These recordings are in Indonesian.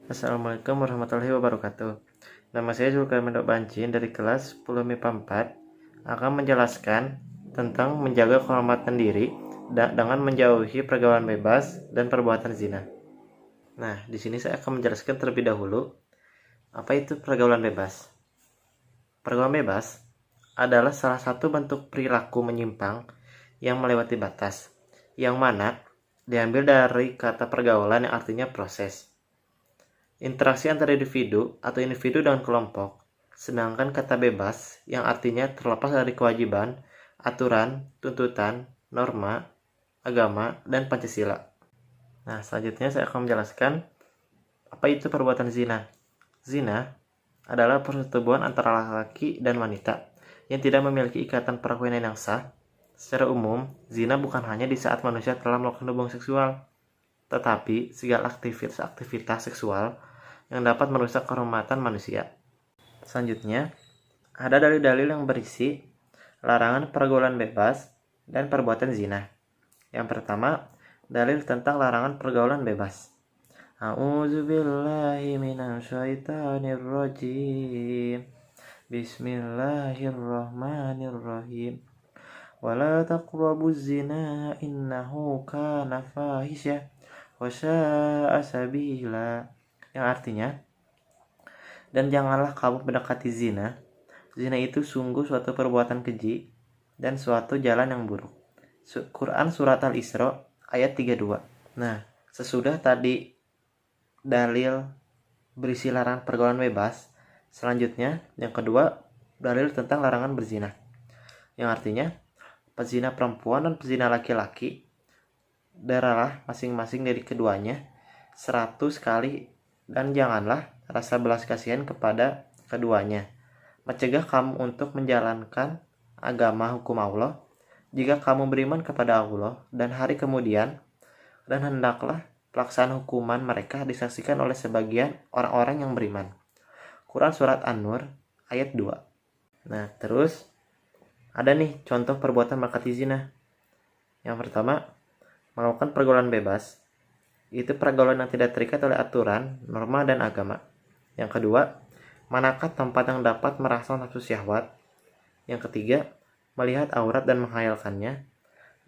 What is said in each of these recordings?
Assalamualaikum warahmatullahi wabarakatuh. Nama saya Zulkarnain Bancin dari kelas 10 MIPA 4 akan menjelaskan tentang menjaga kehormatan diri dengan menjauhi pergaulan bebas dan perbuatan zina. Nah, di sini saya akan menjelaskan terlebih dahulu apa itu pergaulan bebas. Pergaulan bebas adalah salah satu bentuk perilaku menyimpang yang melewati batas, yang mana diambil dari kata pergaulan yang artinya proses. Interaksi antara individu atau individu dengan kelompok, sedangkan kata bebas yang artinya terlepas dari kewajiban, aturan, tuntutan, norma, agama, dan Pancasila. Nah, selanjutnya saya akan menjelaskan apa itu perbuatan zina. Zina adalah persetubuhan antara laki-laki dan wanita yang tidak memiliki ikatan perkawinan yang sah. Secara umum, zina bukan hanya di saat manusia telah melakukan hubungan seksual, tetapi segala aktivitas seksual yang dapat merusak kehormatan manusia. Selanjutnya, ada dalil-dalil yang berisi larangan pergaulan bebas dan perbuatan zina. Yang pertama, dalil tentang larangan pergaulan bebas. A'udzubillahi minasyaitonirrajim. Bismillahirrahmanirrahim. Wala taqrabuz zina innahu kana fahisyah wa sya'a sabila. Yang artinya, dan janganlah kamu mendekati zina. Zina itu sungguh suatu perbuatan keji dan suatu jalan yang buruk. Quran Surat Al-Isra ayat 32. Nah, sesudah tadi dalil berisi larangan pergaulan bebas, selanjutnya yang kedua dalil tentang larangan berzina. Yang artinya, pezina perempuan dan pezina laki-laki darahlah masing-masing dari keduanya 100 kali, dan janganlah rasa belas kasihan kepada keduanya. Mencegah kamu untuk menjalankan agama hukum Allah jika kamu beriman kepada Allah dan hari kemudian, dan hendaklah pelaksanaan hukuman mereka disaksikan oleh sebagian orang-orang yang beriman. Quran Surat An-Nur ayat 2. Nah, terus ada nih contoh perbuatan mendekati zina. Yang pertama, melakukan pergaulan bebas. Itu pergaulan yang tidak terikat oleh aturan, norma, dan agama. Yang kedua, manakah tempat yang dapat merangsang nafsu syahwat. Yang ketiga, melihat aurat dan menghayalkannya.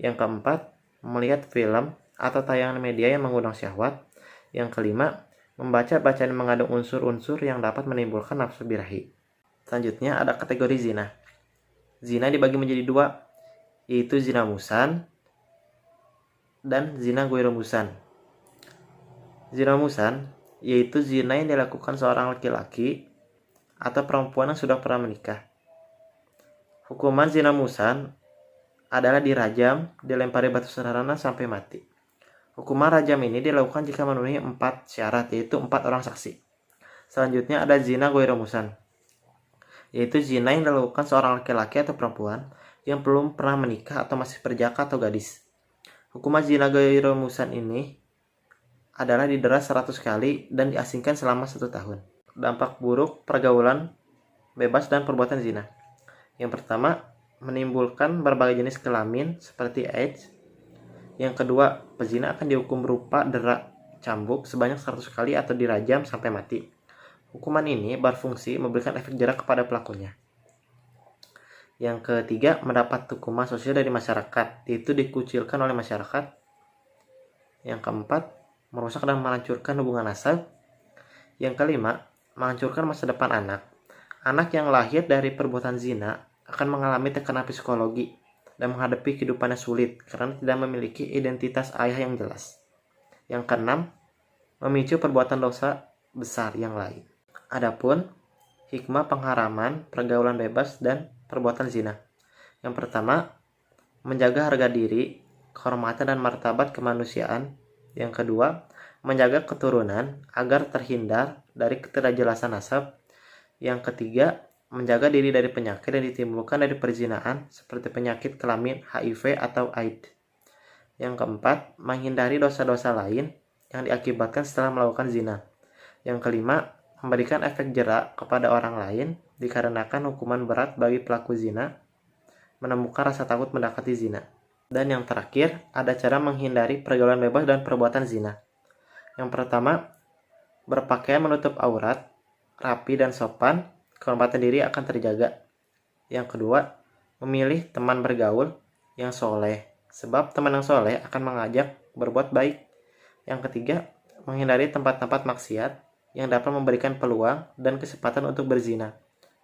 Yang keempat, melihat film atau tayangan media yang mengundang syahwat. Yang kelima, membaca bacaan yang mengandung unsur-unsur yang dapat menimbulkan nafsu birahi. Selanjutnya ada kategori zina. Zina dibagi menjadi dua, yaitu zina musan dan zina ghairu musan. Zina musan yaitu zina yang dilakukan seorang laki-laki atau perempuan yang sudah pernah menikah. Hukuman zina musan adalah dirajam, dilempari batu sederhana sampai mati. Hukuman rajam ini dilakukan jika memenuhi 4 syarat, yaitu 4 orang saksi. Selanjutnya ada zina ghairu musan, yaitu zina yang dilakukan seorang laki-laki atau perempuan yang belum pernah menikah atau masih perjaka atau gadis. Hukuman zina ghairu musan ini adalah didera 100 kali dan diasingkan selama 1 tahun. Dampak buruk pergaulan bebas dan perbuatan zina. Yang pertama, menimbulkan berbagai jenis kelamin seperti AIDS. Yang kedua, pezina akan dihukum berupa dera cambuk sebanyak 100 kali atau dirajam sampai mati. Hukuman ini berfungsi memberikan efek jera kepada pelakunya. Yang ketiga, mendapat hukuman sosial dari masyarakat, yaitu dikucilkan oleh masyarakat. Yang keempat, merusak dan menghancurkan hubungan nasab. Yang kelima, menghancurkan masa depan anak. Anak yang lahir dari perbuatan zina akan mengalami tekanan psikologi dan menghadapi kehidupannya sulit karena tidak memiliki identitas ayah yang jelas. Yang keenam, memicu perbuatan dosa besar yang lain. Adapun hikmah pengharaman pergaulan bebas dan perbuatan zina. Yang pertama, menjaga harga diri, kehormatan dan martabat kemanusiaan. Yang kedua, menjaga keturunan agar terhindar dari ketidakjelasan nasab. Yang ketiga, menjaga diri dari penyakit yang ditimbulkan dari perzinaan seperti penyakit kelamin, HIV, atau AIDS. Yang keempat, menghindari dosa-dosa lain yang diakibatkan setelah melakukan zina. Yang kelima, memberikan efek jera kepada orang lain dikarenakan hukuman berat bagi pelaku zina menemukan rasa takut mendekati zina. Dan yang terakhir, ada cara menghindari pergaulan bebas dan perbuatan zina. Yang pertama, berpakaian menutup aurat, rapi dan sopan, kehormatan diri akan terjaga. Yang kedua, memilih teman bergaul yang soleh, sebab teman yang soleh akan mengajak berbuat baik. Yang ketiga, menghindari tempat-tempat maksiat yang dapat memberikan peluang dan kesempatan untuk berzina.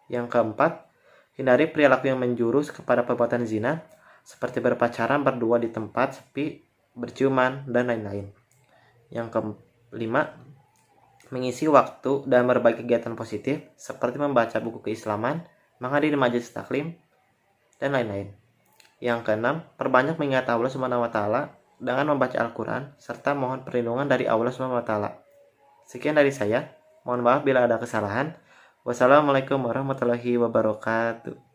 Yang keempat, hindari perilaku yang menjurus kepada perbuatan zina, seperti berpacaran berdua di tempat sepi, berciuman, dan lain-lain. Yang kelima, mengisi waktu dan berbagai kegiatan positif, seperti membaca buku keislaman, menghadiri majelis taklim, dan lain-lain. Yang keenam, perbanyak mengingat Allah Subhanahu wa taala dengan membaca Al-Qur'an serta mohon perlindungan dari Allah Subhanahu wa taala. Sekian dari saya. Mohon maaf bila ada kesalahan. Wassalamualaikum warahmatullahi wabarakatuh.